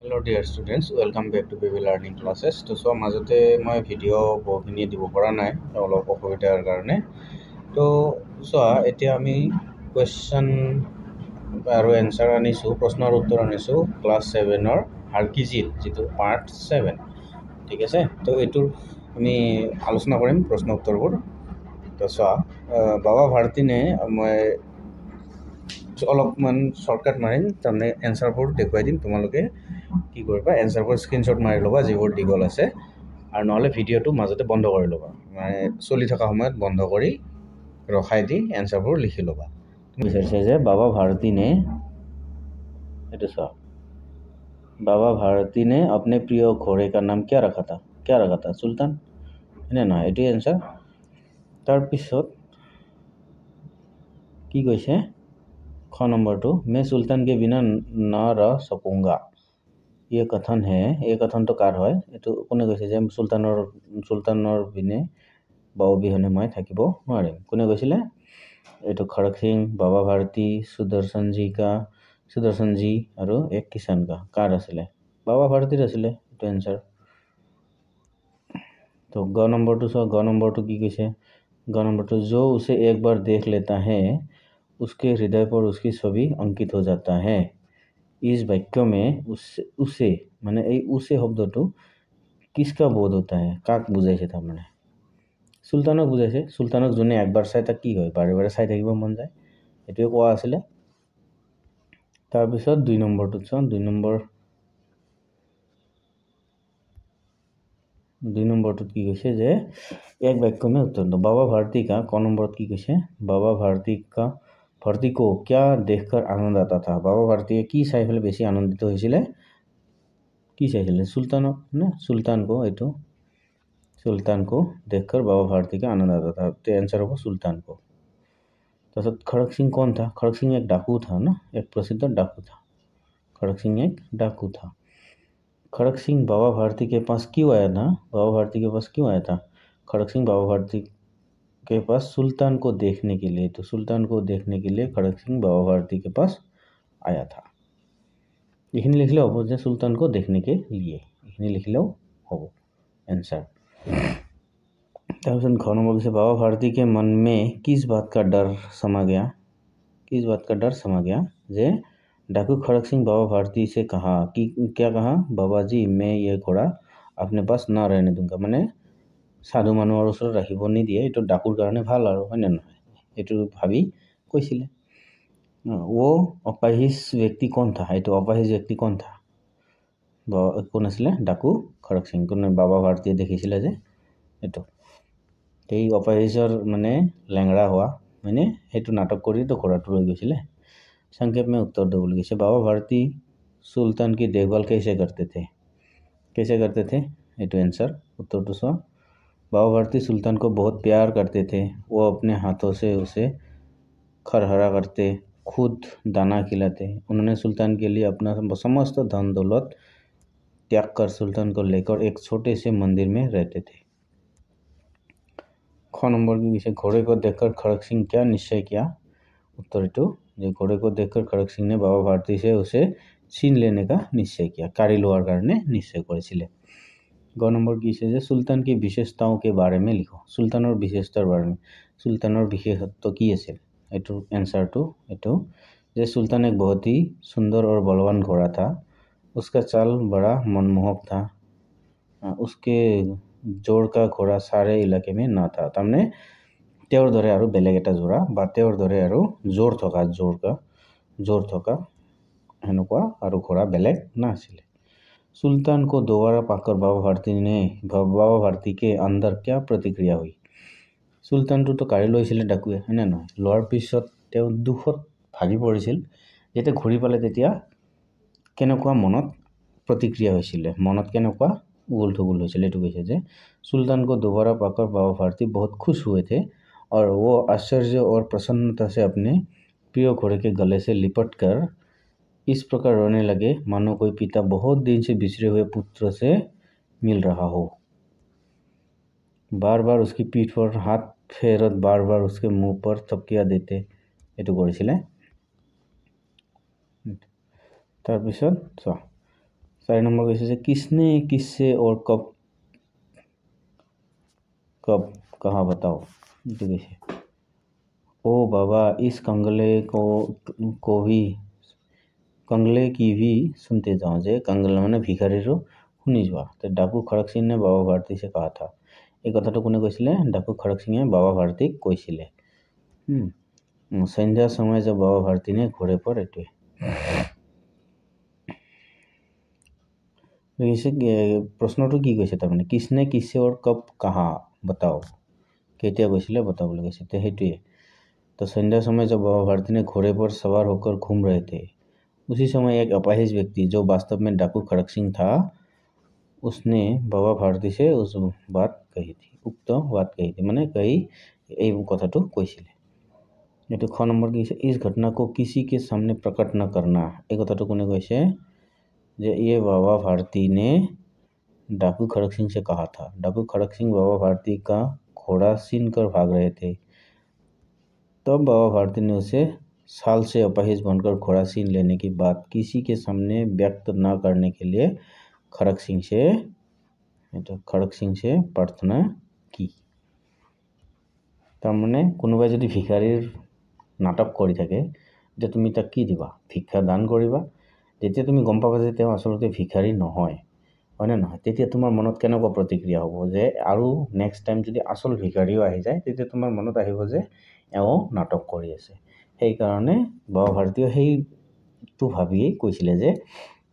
Hello dear students, welcome back to Baby Learning Classes. তো সব মাজতে মই ভিডিঅ' বহুখিনি দিব পৰা নাই অলপ অসুবিধাৰ কাৰণে। তো চোৱা এতিয়া আমি কুৱেশ্যন আৰু এনচাৰ আনিছোঁ, প্ৰশ্নৰ উত্তৰ আনিছোঁ ক্লাছ 7-ৰ হাৰ্কিজিত যিটো পাৰ্ট 7, ঠিক আছে। তো এইটোৰ আমি আলোচনা কৰিম প্ৰশ্ন উত্তৰবোৰ। তো চোৱা বাবা ভাৰতীনে মই অলপমান শ্বৰ্টকাট মাৰিম, তাৰমানে এনচাৰবোৰ দেখুৱাই দিম। তোমালোকে কি কৰিবা, এনচাৰবোৰ স্ক্ৰীনশ্বট মাৰি ল'বা যিবোৰ দীঘল আছে, আৰু নহ'লে ভিডিঅ'টো মাজতে বন্ধ কৰি ল'বা, মানে চলি থকা সময়ত বন্ধ কৰি ৰখাই দি এনচাৰবোৰ লিখি ল'বা। বিচাৰিছে যে বাবা ভাৰতী নে, এইটো চোৱা, বাবা ভাৰতী নে अपने প্ৰিয় ঘোড়ে কা নাম क्या रखा था চুলতান, হয়নে নহয়? এইটোৱে এনচাৰ। তাৰপিছত কি কৈছে খ নম্বৰটো, मैं सुल्तान के बिना ना रह सकूंगा, ये कथन হে, এই কথনটো কাৰ হয়? এইটো কোনে কৈছে যে চুলতানৰ বিনে বা অবিহনে মই থাকিব নোৱাৰিম? কোনে কৈছিলে? এইটো খড়গ সিং, বাবা ভাৰতী, সুদৰ্শন জি আৰু এক কিষাণ কা। কাৰ আছিলে? বাবা ভাৰতীৰ আছিলে এইটো এনচাৰ। তো গ নম্বৰটো চোৱা, গ নম্বৰটো কি কৈছে? গ নম্বৰটো, जो उसे एक बार देख लेता है उसके हृदय पर उसकी छवि अंकित हो जाता है। इस वाक्य में उसे মানে এই উছে শব্দটো কিসকা বোধ হতা হে, কাক বুজাইছে? তাৰমানে চুলতানক বুজাইছে। চুলতানক যোনে একবাৰ চাই তাক কি হয়? বাৰে বাৰে চাই থাকিব মন যায়, এইটোৱে কোৱা আছিলে। তাৰপিছত দুই নম্বৰটোত চাওঁ, দুই নম্বৰটোত কি কৈছে যে এক বাক্যমে উত্তৰ দো। বাবা ভাৰতী কা ক নম্বৰত কি কৈছে? বাবা ভাৰতী কো क्या देखकर आनंद आता था? বাবা ভাৰতীয়ে কি চাই পেলাই বেছি আনন্দিত হৈছিলে? কি চাইছিলে? চুলতানক না, চুলতানকো, এইটো চুলতানকো देखकर बाबा भारती का आनंद आता था, तो आंसर होगा सुल्तान को। তাৰপিছত खड़ग सिंह कौन था? खड़ग सिंह एक डाकू था ना, एक प्रसिद्ध डाकू था। खड़ग सिंह एक डाकू था। खड़ग सिंह बाबा भारती के पास क्यों आया था? बाबा भारती के पास क्यों आया था? खड़ग सिंह बाबा भारती के पास सुल्तान को देखने के लिए, तो सुल्तान को देखने के लिए खड़ग सिंह बाबा भारती के पास आया था। এইখিনি লিখিলেও হ'ব যে सुल्तान को देखने के लिए, এইখিনি লিখিলেও হ'ব एंसर। তাৰপিছত ঘ নম্বৰ কৈছে बाबा भारती के मन में किस बात का डर समा गया? किस बात का डर समा गया? जे डाकू खड़ग सिंह बाबा भारती से कहा कि क्या कहा? बाबा जी मैं ये घोड़ा अपने पास ना रहने दूंगा, মানে সাধু মানুহৰ ওচৰত ৰাখিব নিদিয়ে, এইটো ডাকুৰ কাৰণে ভাল আৰু, হয়নে নহয়? এইটো ভাবি কৈছিলে। वो अपाहिज व्यक्ति कौन था? এইটো अपाहिज व्यक्ति कौन था? কোন আছিলে? ডাকু খড়গ সিং। কোনে? বাবা ভাৰতীয়ে দেখিছিলে যে এইটো। এই অপাহিজৰ মানে লেংৰা হোৱা, মানে সেইটো নাটক কৰিতো ঘোঁৰাটো লৈ গৈছিলে। संक्षेप में उत्तर दो बोल गए। बाबा भारती सुल्तान की देखभाल कैसे करते थे? कैसे करते थे? ये तो आंसर, उत्तर तो सो। बाबा भारती सुल्तान को बहुत प्यार करते थे, वो अपने हाथों से उसे खरहरा करते, खुद दाना खिलाते। उन्होंने सुल्तान के लिए अपना समस्त धन दौलत त्याग कर सुल्तान को लेकर एक छोटे से मंदिर में रहते थे। ख नंबर की विषय, घोड़े को देखकर खड़ग सिंह क्या निश्चय किया? उत्तर टू, जो घोड़े को देखकर खड़ग सिंह ने बाबा भारती से उसे छीन लेने का निश्चय किया, काढ़ी लोৱাৰ কাৰণে নিশ্চয় কৰিছিলে। গ নম্বৰ কি আছে যে सुल्तान की विशेषताओं के बारे में लिखो। सुल्ताনৰ विशेषताৰ बारे में, सुल्ताনৰ विशेषত্ব কি আছিল? এইটো एंसरটো এইটো যে सुल्तान एक बहुत ही सुंदर और बलवान घोड़ा था, उसका चाल बड़ा मनमोहक था, उसके जोड़ का घोड़ा सारे इलाके में ना था। তাৰমানে তেওঁৰ দৰে আৰু বেলেগ এটা যোৰা বা তেওঁৰ দৰে আৰু জোৰ থকা সেনেকুৱা আৰু ঘোঁৰা বেলেগ নাছিলে। सुल्तान को दोबारा पाकर बाबा भारती के अंदर क्या प्रतिक्रिया हुई? চুলতানটোতো কাঢ়ি লৈছিলে ডাকুৱে, হয়নে নহয়? লোৱাৰ পিছত তেওঁ দুখত ভাগি পৰিছিল। যেতিয়া ঘূৰি পালে তেতিয়া কেনেকুৱা মনত प्रतिक्रिया হৈছিলে, মনত কেনেকুৱা উগুল থুগুল হৈছিলে, এইটো কৈছে যে सुल्तान को दोबारा पाकर बाबा भारती बहुत खुश हुए थे और वो आश्चर्य और प्रसन्नता से अपने प्रिय घोड़े के गले से लिपट कर इस प्रकार रोने लगे मानो कोई पिता बहुत दिन से बिछड़े हुए पुत्र से मिल रहा हो। बार बार उसकी पीठ पर हाथ फेरत बार बार उसके मुंह पर थपकिया देते, এইটো কৰিছিলে। তাৰপিছত চোৱা, 4 নম্বৰ কৈছে যে किसने किससे और कब कब कहा बताओ এইটো কৈছে ओ बाबा इस कंगले की भी सुनते जाओ जे कंगले মানে ভিখাৰীৰো শুনি যোৱা তো ডাকু খড়ক সিংহে বাবা ভাৰতী से कहा था এই কথাটো কোনে কৈছিলে ডাকু খড়ক সিংহে বাবা ভাৰতীক কৈছিলে সন্ধ্যাৰ সময় যে বাবা ভাৰতী ने घोड़े पर এইটোৱে প্ৰশ্নটো কি কৈছে তাৰমানে किसने किससे और कब कहा बताओ কেতিয়া কৈছিলে बताओ কৈছে তে সেইটোৱে तो संध्या समय जब बाबा भारती ने घोड़े पर सवार होकर घूम रहे थे उसी समय एक अपाहिज व्यक्ति जो वास्तव में डाकू खड़क सिंह था उसने बाबा भारती से उस बात कही थी उक्त बात कही थी माने कही এই কথাটো কৈছিলে এইটো খ নম্বৰ কি আছে इस घटना को किसी के सामने प्रकट न करना এই কথাটো কোনে কৈছে যে ये बाबा भारती ने डाकू खड़क सिंह से कहा था डाकू खड़क सिंह बाबा भारती का घोड़ा छीन कर भाग रहे थे तब बाबा भारती ने उसे साल से अपाहिज बनकर घोड़ा छीन लेने की बात किसी के सामने व्यक्त न करने के लिए खड़क सिंह से प्रार्थना की তাৰমানে কোনোবাই যদি ভিখাৰীৰ নাটক কৰি থাকে যে তুমি তাক কি দিবা ভিক্ষা দান কৰিবা যেতিয়া তুমি গম পাবা যে তেওঁ আচলতে ভিখাৰী নহয় হয়নে নহয় তেতিয়া তোমাৰ মনত কেনেকুৱা প্ৰতিক্ৰিয়া হ'ব যে আৰু নেক্সট টাইম যদি আসল ভিখাৰীও আহি যায় তেতিয়া তোমাৰ মনত আহিব যে এও নাটক কৰি আছে সেইকাৰণে বাবা ভাৰতীয়ে সেইটো ভাবিয়েই কৈছিলে যে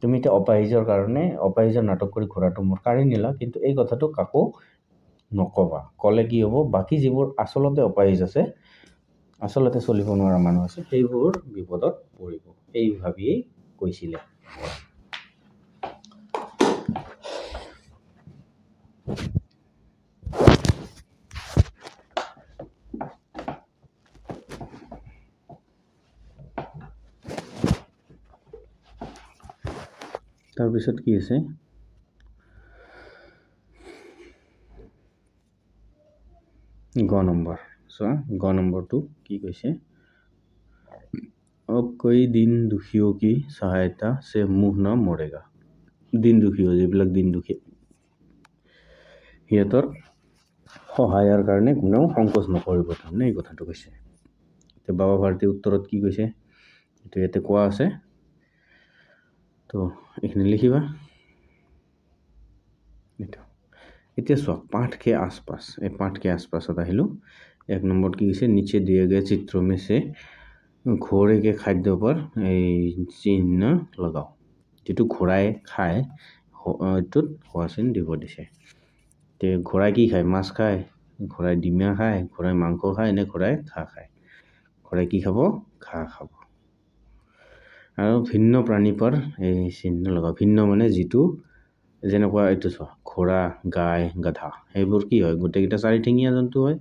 তুমি এতিয়া অপাহিজৰ নাটক কৰি ঘোঁৰাটো মোৰ কাঢ়ি নিলা কিন্তু এই কথাটো কাকো নকবা ক'লে কি হ'ব বাকী যিবোৰ আচলতে অপাহিজ আছে আচলতে চলিব নোৱাৰা মানুহ আছে সেইবোৰ বিপদত পৰিব এই ভাবিয়েই কৈছিলে তাৰপিছত কি আছে গ নম্বৰ চোৱা গ নম্বৰটো কি কৈছে अब कई दिन दुखियों की सहायता से मुंह न मोड़ेगा दिन दुखियों যিবিলাক দিন দুখী সিহঁতৰ সহায়ৰ কাৰণে কোনেও সংকোচ নকৰিব তাৰমানে এই কথাটো কৈছে এতিয়া বাবা ভাৰতী উত্তৰত কি কৈছে এইটো ইয়াতে কোৱা আছে তো এইখিনি লিখিবা এতিয়া চোৱা पाठ के आसपास এই पाठ के आसपासত আহিলো एक नंबर की किसे नीचे दिए गए चित्रों में से घोड़े के खाद्य पर चिन्ह लगाओ যেটো ঘোড়ায় খায় এইটোত হোৱা চিন দিব দিছে তে ঘোড়ায় কি খায় মাছ খায় ঘোড়ায় ডিমা খায় ঘোড়ায় মাংস খায় নে ঘোড়ায় ঘাঁহ খায় ঘোড়ায় কি খাব ঘাঁহ খাব আৰু ভিন্ন প্ৰাণী पर এই চিহ্ন লগাও ভিন্ন মানে যেটো যেনেকুৱা এইটো চোৱা ঘোড়া গাই গাধা এইবোৰ কি হয় গোটেইকেইটা চাৰিঠেঙীয়া জন্তু হয়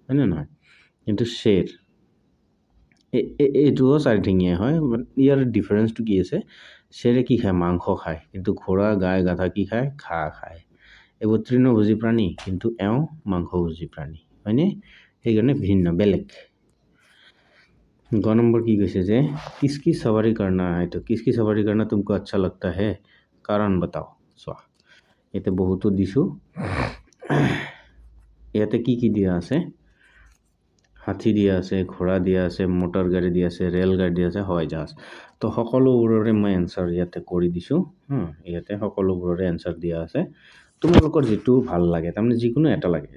হয়নে নহয় কিন্তু শেৰ এইটোও চাৰিঠেঙীয়া হয় ইয়াৰ ডিফাৰেন্সটো কি আছে শেৰে কি খায় মাংস খায় কিন্তু ঘোড়া গাই গাধা কি খায় ঘাঁহ খায় এইবোৰ তৃণভোজী প্ৰাণী কিন্তু এওঁ মাংসভোজী প্ৰাণী হয়নে সেইকাৰণে ভিন্ন বেলেগ গ নম্বৰ কি কৈছে যে किसकी सवारी करना है तो किसकी सवारी करना तुमको अच्छा लगता है कारण बताओ চোৱা এতে বহুতো দিছো ইয়াতে কি কি দিয়া আছে হাতী দিয়া আছে ঘোড়া দিয়া আছে মোটৰ গাড়ী দিয়া আছে ৰেল গাড়ী দিয়া আছে হাৱাই জাহাজ তো সকলোবোৰৰে মই এনসাৰ ইয়াতে কৰি দিছো ইয়াতে সকলোবোৰৰে এনসাৰ দিয়া আছে তোমালোকৰ যেটো ভাল লাগে তাৰমানে যিকোনো এটা লাগে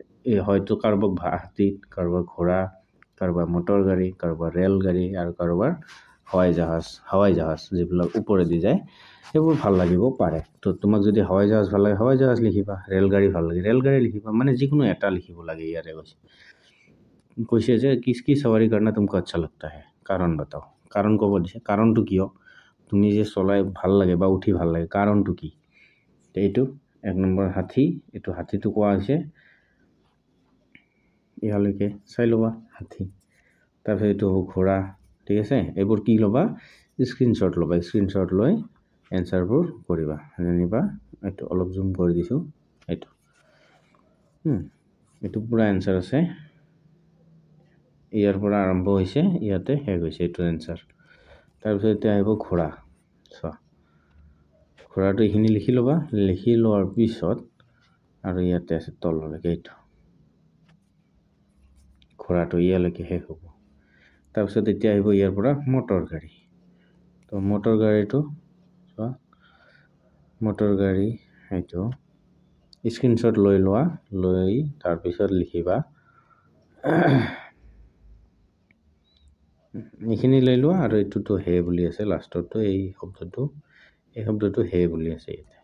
হয়তো কাৰোবাক হাতী কাৰোবাক ঘোড়া কাৰোবাৰ মোটৰ গাড়ী কাৰোবাৰ ৰেল গাড়ী আৰু কাৰোবাৰ হাৱাই জাহাজ যিবিলাক ওপৰেদি যায় সেইবোৰ ভাল লাগিব পাৰে তো তোমাক যদি হাৱাই জাহাজ লিখিবা ৰেল গাড়ী ভাল লাগে ৰেল গাড়ী লিখিবা মানে যিকোনো এটা লিখিব লাগে ইয়াৰে কৈছে যে किसकी सवारी करना तुमको अच्छा लगता है कारण बताओ কাৰণ ক'ব দিছে কাৰণটো কিয় তুমি যে চলাই ভাল লাগে বা উঠি ভাল লাগে কাৰণটো কি এইটো এক নম্বৰ হাতী এইটো হাতীটো কোৱা হৈছে ইয়ালৈকে চাই লবা হাতী তাৰপিছত এইটো ঘোড়া ঠিক আছে এইবোৰ কি লবা স্ক্ৰিনশ্বট লৈ এনসাৰবোৰ কৰিবা জানিবা এইটো অলপ জুম কৰি দিছো এইটো পুৰা এনসাৰ আছে ইয়াৰ পৰা আৰম্ভ হৈছে ইয়াতে শেষ হৈছে এইটো এনসাৰ তাৰপিছত এতিয়া আহিব ঘোড়া চোৱা ঘোঁৰাটো এইখিনি লিখি ল'বা লিখি লোৱাৰ পিছত আৰু ইয়াতে আছে তললৈকে এইটো ঘোঁৰাটো ইয়ালৈকে শেষ হ'ব তাৰপিছত এতিয়া আহিব ইয়াৰ পৰা মটৰ গাড়ী তো মটৰ গাড়ীটো চোৱা মটৰ গাড়ী এইটো স্ক্ৰীনশ্বট লৈ লোৱা লৈ তাৰপিছত লিখিবা এইখিনি লৈ লোৱা আৰু এইটোতো হে বুলি আছে লাষ্টৰটো এই শব্দটো হে বুলি আছে ইয়াতে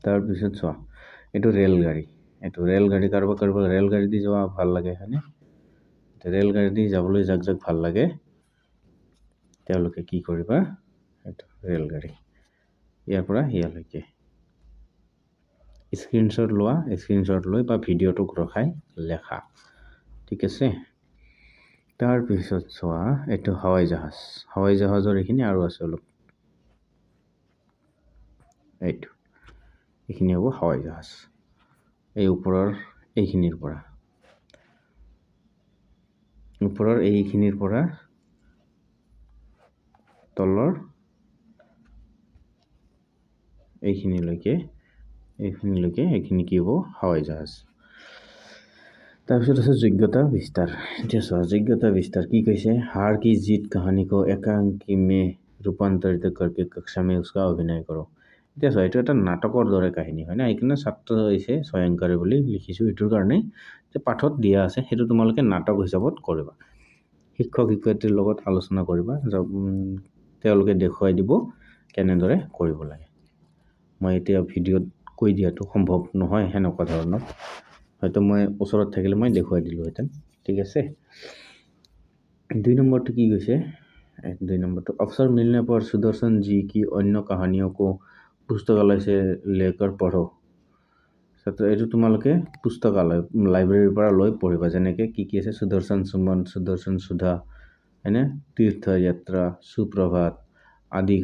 তাৰপিছত চোৱা এইটো ৰেলগাড়ী কাৰোবাক ৰেলগাড়ী দি যোৱা ভাল লাগে হয়নে ৰেলগাড়ী দি যাবলৈ যাক ভাল লাগে তেওঁলোকে কি কৰিবা এইটো ৰেলগাড়ী ইয়াৰ পৰা ইয়ালৈকে স্ক্ৰীনশ্বট লোৱা স্ক্ৰীনশ্বট লৈ বা ভিডিঅ'টোক ৰখাই লেখা ঠিক আছে তাৰপিছত চোৱা এইটো হাৱাই জাহাজৰ এইখিনি আৰু আছে অলপ এইখিনি হ'ব হাৱাই জাহাজ এই ওপৰৰ এইখিনিৰ পৰা তলৰ এইখিনিলৈকে এইখিনি কি হ'ব হাৱাই জাহাজ তাৰপিছত আছে যোগ্যতা বিস্তাৰ এতিয়া চোৱা যোগ্যতা বিস্তাৰ কি কৈছে हार की जीत कहानी को एकांकी में रूपांतरित करके कक्षा में उसका अभिनय करो এতিয়া চোৱা এইটো এটা নাটকৰ দৰে কাহিনী হয় না এইকাৰণে ছাত্ৰ হৈছে স্বয়ংকাৰে বুলি লিখিছো এইটোৰ কাৰণে যে পাঠত দিয়া আছে সেইটো তোমালোকে নাটক হিচাপত কৰিবা শিক্ষক শিক্ষয়িত্ৰীৰ লগত আলোচনা কৰিবা তেওঁলোকে দেখুৱাই দিব কেনেদৰে কৰিব লাগে মই এতিয়া ভিডিঅ'ত কৈ দিয়াটো সম্ভৱ নহয় হেনেকুৱা ধৰণৰ হয়তো মই ওচৰত থাকিলে মই দেখুৱাই দিলোহেঁতেন ঠিক আছে 2 নম্বৰটো কি কৈছে 2 নম্বৰটো अवसर मिलने पर सुदर्शन जी की अन्य कहानियों को पुस्तकालय से लेकर पढ़ो ছাত্ৰ এইটো তোমালোকে পুস্তকালয় লাইব্ৰেৰীৰ পৰা লৈ পঢ়িবা যেনেকৈ কি আছে সুদৰ্শন সুমন সুদৰ্শন সুধা হয়নে তীৰ্থ যাত্ৰা সুপ্ৰভাত আদি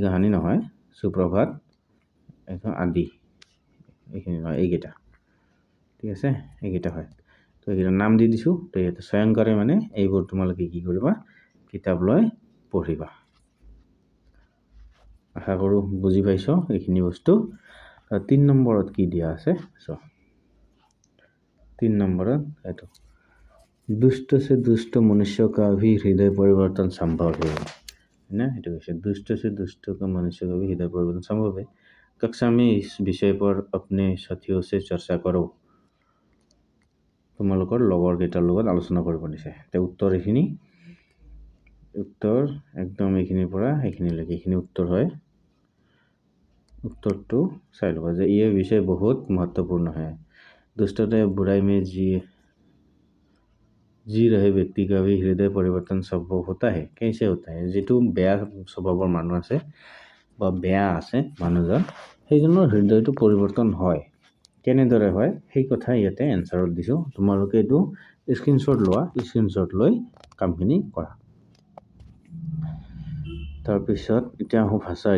কাহিনী নহয় সুপ্ৰভাত এইটো আদি এইখিনি নহয় এইকেইটা ঠিক আছে এইকেইটা হয় তো এইকেইটা নাম দি দিছোঁ তো ইয়াতে স্বয়ংকাৰে মানে এইবোৰ তোমালোকে কি কৰিবা কিতাপ লৈ পঢ়িবা আশা কৰোঁ বুজি পাইছ এইখিনি বস্তু 3 নম্বৰত কি দিয়া আছে চ 3 নম্বৰত এইটো दुष्ट से दुष्ट मनुष्य का भी हृदय परिवर्तन संभव है ना ये दुष्ट से दुष्ट का मनुष्य का भी हृदय परिवर्तन संभव है कक्षा में इस विषय पर अपने साथियों से चर्चा करो তোমালোকৰ লগৰ কেইটাৰ লগত আলোচনা কৰিব দিছে তে উত্তৰ একদম এইখিনিৰ পৰা এইখিনিলৈকে এইখিনি উত্তৰ হয় उत्तर चाह लो ये विषय बहुत महत्वपूर्ण है दुष्टता या बुराई में जी रहे व्यक्ति का भी हृदय परिवर्तन संभव होता है कैसे होता है जी बेया स्वभावर मानुह आछे बा बेया आछे मानुहजन সেইজনৰ হৃদয়টো পৰিৱৰ্তন হয় কেনেদৰে হয় সেই কথা ইয়াতে এনসাৰত দিছো তোমালোকে এইটো স্ক্ৰীনশ্বট লোৱা স্ক্ৰীনশ্বট লৈ কামখিনি কৰা তাৰপিছত এতিয়া আহো ভাষা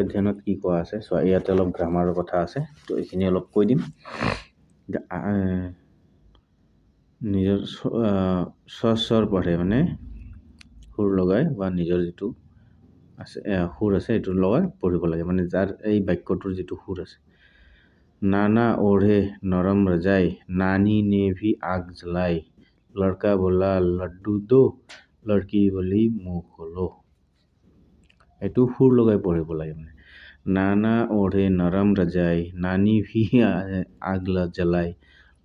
অধ্যয়নত কি কোৱা আছে সো ইয়াতে অলপ গ্ৰামাৰৰ কথা আছে তো এইখিনি অলপ কৈ দিম নিজৰ স্বৰ পঢ়ে মানে সুৰ লগাই বা নিজৰ যেটো আছে সুৰ আছে এটো লগাই পঢ়িব লাগে মানে যাৰ এই বাক্যটোৰ যেটো সুৰ আছে नाना ओढ़े नरम रजाई नानी ने भी आग जलाई लड़का बोला लड्डू दो लड़की बोली मुंह खोलो एटू सुर लगाई पढ़िब लागे माने नाना ओढ़े नरम रजाई नानी भी आग जलाई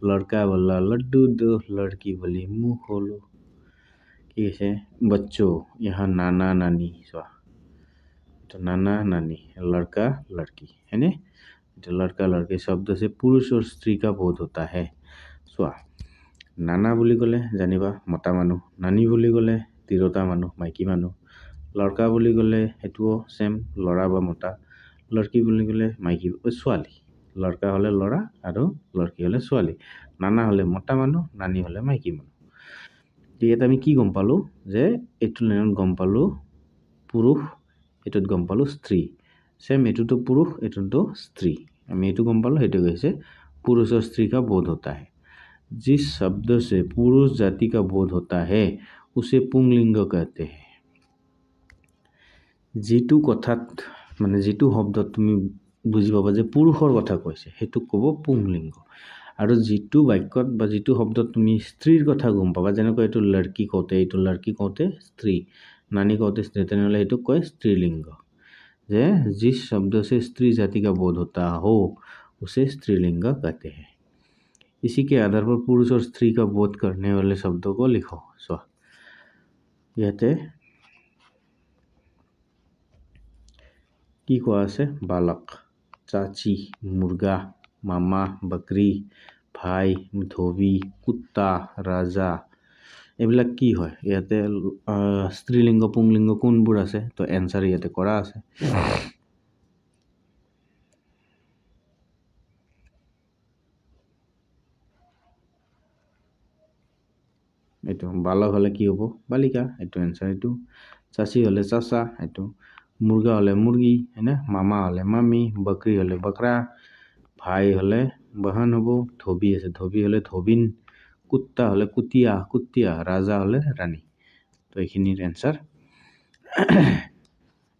लड़का बोला लड्डू दो लड़की बोली मुंह खोलो कि है बच्चों यहाँ नाना नानी तो नाना नानी लड़का लड़की है ने लड़का लड़की शब्द से पुरुष और स्त्री का बोध होता है चुआ नाना বুলি কলে জানিবা মতা মানুহ নানি বুলি কলে তিৰোতা মানুহ মাইকী মানুহ লড়কা বুলি কলে হেতুও সেম লড়া বা মতা লড়কি বুলি কলে মাইকী ছোৱালী লড়কা হলে লড়া আৰু লড়কি হলে ছোৱালী নানা হলে মতা মানুহ নানি হলে মাইকী মানুহ ইয়াত আমি কি গম পালো যে এটু লাইনত গম পালো পুৰুষ এটুত গম পালো স্ত্ৰী सेम एटू पुरुष एटू स्त्री हमें एटू गम पालो हेतु कैसे पुरुष और स्त्री का बोध होता है जिस शब्द से पुरुष जाति का बोध होता है उसे पुंलिंग कहते हैं। जिटु कथात माने जिटु शब्द तुमी बुझी पाबा जे पुरुषर कथा কৈছে हेतु कब पुंलिंग और जिटु वाक्यत बा जिटु शब्द तुमी स्त्रीर कथा गम पाबा जेनेको एटु लड़की कहते स्त्री नानी कहते स्त्री तेनेहले हेतु कय स्त्रीलिंग जे जिस शब्द से स्त्री जाति का बोध होता हो उसे स्त्रीलिंग कहते हैं। इसी के आधार पर पुरुष और स्त्री का बोध करने वाले शब्दों को लिखो। सो याते की कोआ আছে बालक चाची मुर्गा मामा बकरी भाई धोबी कुत्ता राजा এইবিলাক কি হয় ইয়াতে স্ত্ৰীলিংগ পুংলিংগ কোনবোৰ আছে তো এনসাৰ ইয়াতে কৰা আছে। এইটো বালক হলে কি হ'ব বালিকা এইটো এনসার এইটো চাচি হলে চাচা এইটো मुर्गा हले मुर्गी है ना मामा हले मामी बकरी हले बकरा भाई हले बहन हबो धोबी আছে धोबी हले धोबिन कुत्ता हले कुतिया कुतिया राजा हले रानी तो এইখিনিৰ এনসাৰ।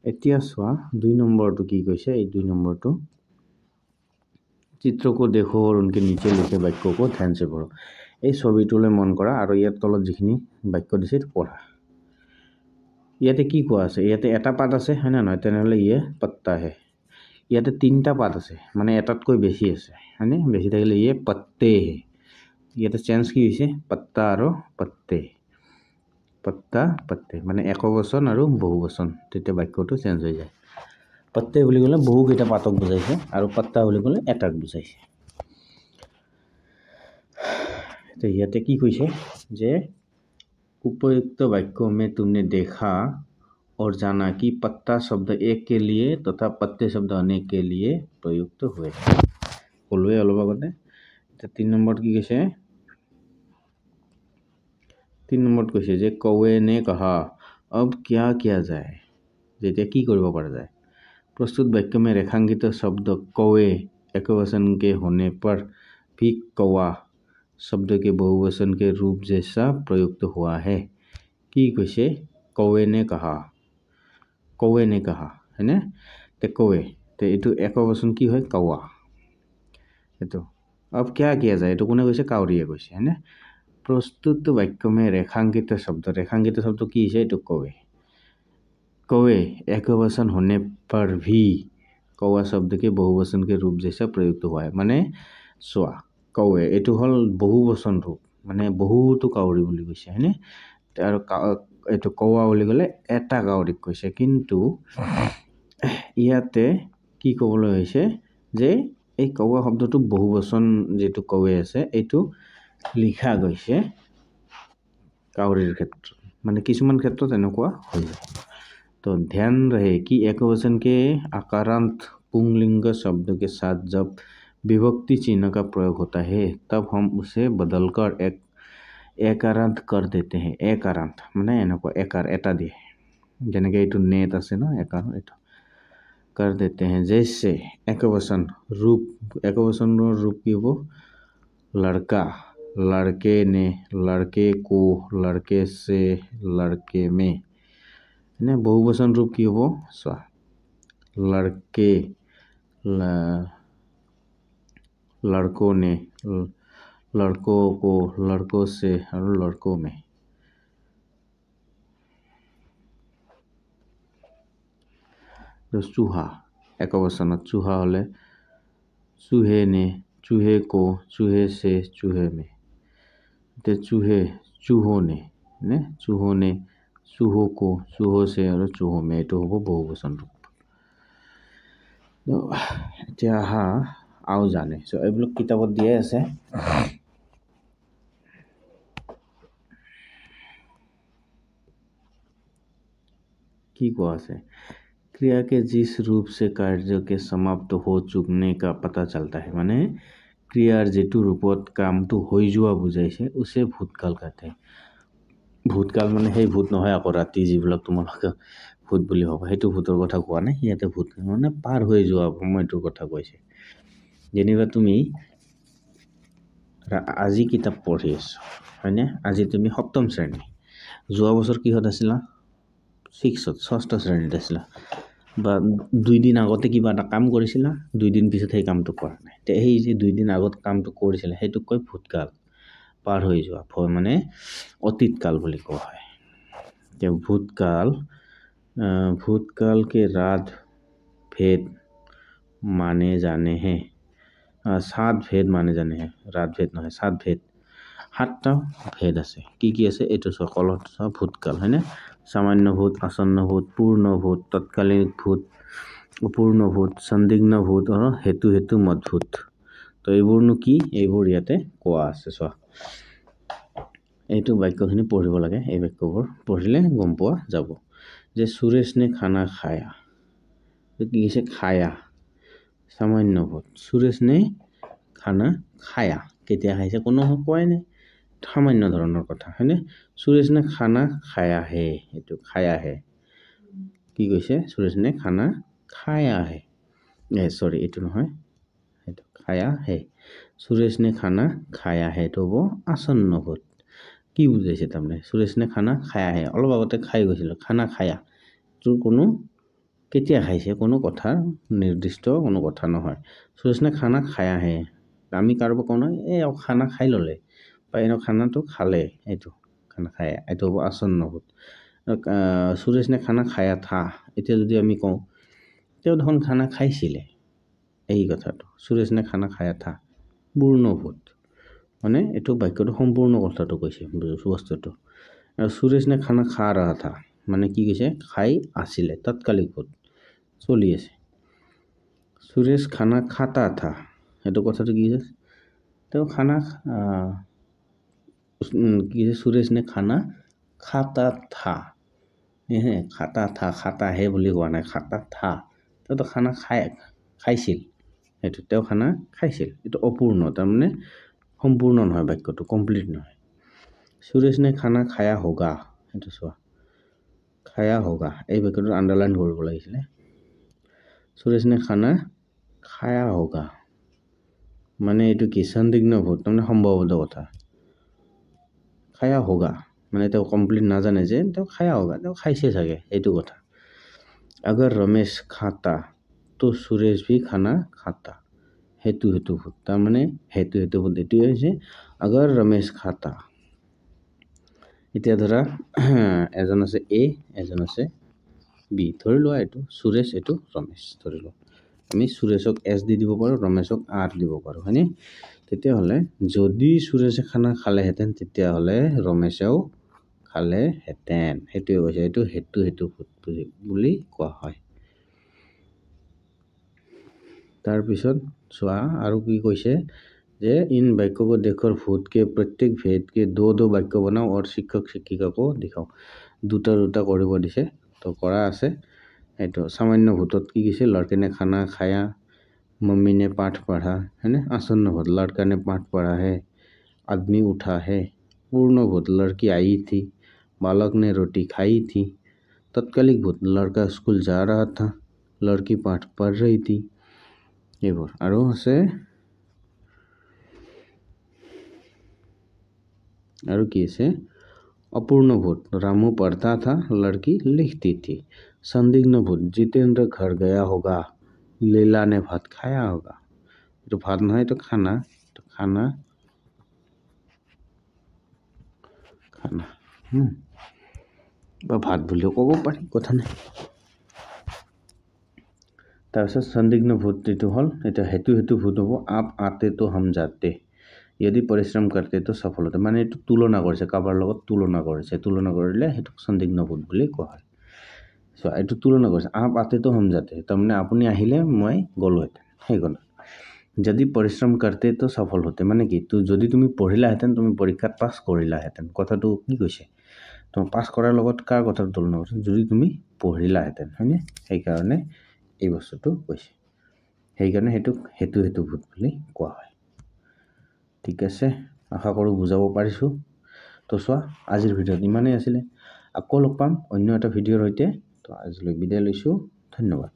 এতিয়া চোৱা 2 নম্বৰটো কি কৈছে এই 2 নম্বৰটো चित्र को देखो और उनके नीचे लिखे वाक्यों को ध्यान से पढ़ो। এই ছবিটোলৈ মন কৰা আৰু ইয়াৰ তলত যিখিনি বাক্য দিছে পঢ়া। ইয়াতে কি কোৱা আছে ইয়াতে এটা পাত আছে হয় না নহয় তেনেহলে ইয়ে পত্তা হে ইয়াতে তিনটা পাত আছে মানে এটাতকৈ বেছি আছে হয়নে বেছি থাকিলে ইয়ে পত্তে হে ইয়াতে চেঞ্জ কি হৈছে পত্তা আৰু পত্তে पत्ता पत्ते माने एकवचन और बहुवचन तेते वाक्यটো চেঞ্জ হৈ যায়। पत्ते বুলি ক'লে বহু কেইটা পাতক বুজাইছে আৰু पत्ता বুলি ক'লে এটাক বুজাইছে। তো ইয়াতে কি কৈছে যে उपयुक्त वाक्यों में तुमने देखा और जाना कि पत्ता शब्द एक के लिए तथा पत्ते शब्द अनेक के लिए प्रयुक्त हुए। बोलवे अलग আগতে 3 নম্বৰ কি কৈছে 3 নম্বৰত কৈছে যে कौवे ने कहा अब क्या किया जाए जेते की কৰিব পৰা যায়। प्रस्तुत वाक्य में रेखांकित शब्द कौवे एकवचन के होने पर भी कौवा शब्द के बहुवचन के रूप जैसा प्रयुक्त हुआ है। की कैसे कौवे ने कहा है ना ते कौवे ते इटू एकवचन की है कौवा एतो अब क्या किया जाए तो कोने कैसे काउरिया कैसे है ना। प्रस्तुत वाक्य में रेखांकित शब्द की है तो कौवे कौवे एकवचन होने पर भी कौवा शब्द के बहुवचन के रूप जैसा प्रयुक्त हुआ है माने सोआ कौवे एटू हल बहुवचन रूप माने बहुतो काउरी বুলি কৈছে হয়নে আৰু এটো কৌৱা বুলি ক'লে এটা কাউৰীক কৈছে কিন্তু ইয়াতে কি ক'বলৈ হৈছে যে এই কৌৱা শব্দটো বহুবচন যেটো কৌৱে আছে এটো লিখা গৈছে কাউৰীৰ ক্ষেত্ৰত মানে কিছুমান ক্ষেত্ৰত এনেকুৱা হৈ যায়। तो ध्यान रहे कि एकवचन के आकारांत पुंलिंग शब्द के साथ जब विभक्ति चिन्ह का प्रयोग होता है तब हम उसे बदलकर एक एकारांत कर देते हैं। एकारांत माने एनको एकार एटा दिए जेनेके एटु नेट আছে न एकार एटु कर देते हैं जैसे एकवचन रूप की हो लड़का लड़के ने लड़के को लड़के से लड़के में ने बहुवचन रूप की हो स्वा लड़के लड़कों ने लड़कों को लड़कों से और लड़कों में। तो चूहा एकवचन चूहा हले चूहे ने चूहे को चूहे से चूहे में ते चूहे चूहों ने चूहों को चूहों से और चूहों में तो हो बहुवचन रूप। तो এতিয়া आओ जाने सो এইবিলাক কিতাপত দিয়ে আছে की कोआ আছে क्रिया के जिस रूप से कार्य के समाप्त हो चुकने का पता चलता है माने क्रियार जेटु रूपत कामটো হৈ যোৱা বুজাইছে उसे भूतकाल कहते हैं। भूतकाल माने हे भूत নহয় আকৌ ৰাতি যিবিলাক তোমালোকে ভূত বুলি হ'ব হেতু ভূতৰ কথা কোৱা নাই ইয়াতে ভূত মানে পাৰ হৈ যোৱা সময়টোৰ কথা কৈছে। যেনিবা তুমি আজি কিতাপ পঢ়ি আছো হয়নে আজি তুমি সপ্তম শ্ৰেণী যোৱা বছৰ কিহত আছিলা 6ত 6ষ্ঠ শ্ৰেণীত আছিলা বা 2 দিন আগতে কিবা এটা কাম কৰিছিলা 2 দিন পিছত সেই কামটো কৰা নাই তে সেই যে 2 দিন আগত কামটো কৰিছিলা সেইটো কয় ভূতকাল পাৰ হৈ যোৱা মানে অতীত কাল বুলি কোৱা হয় তে भूतकाल के रात भेद माने जाने हैं 7 भेद माने जाने हैं रात भेद নহয় 7 भेद 7টা भेद আছে কি আছে এটো সকলত ভূতকাল হয়নে সামান্য ভূত আসন্ন ভূত পূর্ণ ভূত তৎকালীন ভূত অপূর্ণ ভূত সন্দিগ্ধ ভূত আৰু হেতু মদভূত তো এইবোৰনো কি এইবোৰ ইয়াতে কোৱা আছে সো এইটো বাক্যখিনি পঢ়িব লাগে এই বাক্যবোৰ পঢ়িলে গম পোৱা যাব যে সুৰেশ ने खाना खाया तो কি আছে খায়া সামান্য ভূত সুৰেশ ने खाना खाया কেতিয়া খাইছে কোনো কোৱাই নাই সামান্য ধৰণৰ কথা হয়নে সুৰেশ ने खाना खाया है এটো খায়া है কি কৈছে সুৰেশ ने खाना खाया है সৰি এটো নহয় এটো খায়া है সুৰেশ ने खाना खाया है তো আসন্ন ভূত কি বুজাইছে তাৰমানে সুৰেশ ने खाना खाया है অলপ আগতে খাই গৈছিল খানা খায়া তোৰ কোনো কেতিয়া খাইছে কোনো কথা নিৰ্দিষ্ট কোনো কথা নহয় সুৰেশ ने खाना खाया है আমি কাৰোবাক কোন এই খানা খাই ললে বা এনো খানাটো খালে এইটো খানা খায়া এইটো আসন্ন ভূত সুৰেশ ने खाना खाया था এতিয়া যদি আমি কওঁ তেও ধন খানা খাইছিলে এই কথাটো সুৰেশ ने खाना खाया था পূৰ্ণ ভূত মানে এটো বাক্যটো সম্পূৰ্ণ কথাটো কৈছে বস্তুটো আৰু সুৰেশ ने खाना खा रहा था মানে কি কৈছে খাই আছিলে তৎকালিক ভূত চলি আছে সুৰেশ खाना खाता था এটো কথাটো কি আছে তো খানা কি আছে সুৰেশ ने खाना खाता था खाता है বুলি কোৱা নাই खाता था তো খানা খাইছিল এটো তেও খানা খাইছিল এটো অপূৰ্ণ তাৰমানে সম্পূৰ্ণ নহয় বাক্যটো কমপ্লিট নহয় সুৰেশ ने खाना खाया होगा এটো চোৱা খায়া होगा এই বাক্যটো আন্ডাৰলাইন কৰিব লাগিছিল সুৰেশ ने खाना खाया होगा মানে এটো কি সন্দিগ্ধ ভূত মানে সম্ভৱত কথা খায়া होगा মানে তেও কমপ্লিট না জানে যে তেও খায়া होगा তেও খাইছে চাগে এইটো কথা अगर रमेश खाता तो सुरेश भी खाना खाता हेतु भूत तार माने हेतु भूत एटुए হৈছে अगर रमेश खाता এতিয়া ধৰা এজন আছে এ এজন আছে বি ধৰি লোৱা এটো সুৰেশ এটো ৰমেশ ধৰি লোৱা আমি সুৰেশক এস দি দিব পাৰো ৰমেশক আৰ দিব পাৰো হয়নে তেতিয়া হলে যদি সুৰেশে খানা খালে হেতেন তেতিয়া হলে ৰমেশেও খালে হেতেন হেতুয়ে কৈছে এটো হেতু ভূত বুলি কোৱা হয় तार पिছত চোৱা আৰু কি কৈছে যে इन वाक्यों को देखकर भूत के प्रत्येक भेद के दो वाक्य बनाओ और शिक्षक शिक्षिका को दिखाओ দুটা কৰিব দিছে তো কৰা আছে এটো সামান্য ভূতত কি কৈছে लड़के ने खाना खाया मम्मी ने पाठ पढ़ा है ना आसन्न भूत लड़का ने पाठ पढ़ा है आदमी उठा है पूर्ण भूत लड़की आई थी बालक ने रोटी खाई थी तत्कालिक भूत लड़का स्कूल जा रहा था लड़की पाठ पढ़ रही थी এইবোৰ আৰু আছে আৰু কি আছে अपूर्ण भूत रामू पढ़ता था लड़की लिखती थी संदिग्ध भूत जितेंद्र घर गया होगा लीला ने भात खाया होगा तो भात नहीं तो खाना भात बुलिও ক'ব পাৰি কথা নাই তাৰপিছত संदिग्ध भूत যেটো হল এটা হেতু ভূত হ'ব आप आते तो हम जाते यदि परिश्रम करते तो सफल होते মানে এটো তুলনা কৰিছে কাবাৰ লগত তুলনা কৰিলে হেতু संदिग्ध भूत বুলি কোৱা হয় সো এটো তুলনা কৰিছে आप आते तो हम जाते তাৰমানে আপুনি আহিলে মই গলোহেতেন হেগন যদি পৰিশ্ৰম करते तो सफल होते মানে কি যদি তুমি পঢ়িলা হেতেন তুমি পৰীক্ষাত পাস কৰিলা হেতেন কথাটো কি কৈছে তো পাস কৰাৰ লগত কাৰ কথা তুলনা কৰিছে যদি তুমি পঢ়িলা হেতেন হয়নে সেই কাৰণে এই বস্তুটো কৈছে সেই কাৰণে হেতু ভূত বুলি কোৱা হয় ঠিক আছে আশা কৰো বুজাব পাৰিছো তো চোৱা আজিৰ ভিডিঅ'ত ইমানেই আছিল আকৌ লগ পাম অন্য এটা ভিডিঅ'ৰ সৈতে তো আজিলৈ বিদায় লৈছো ধন্যবাদ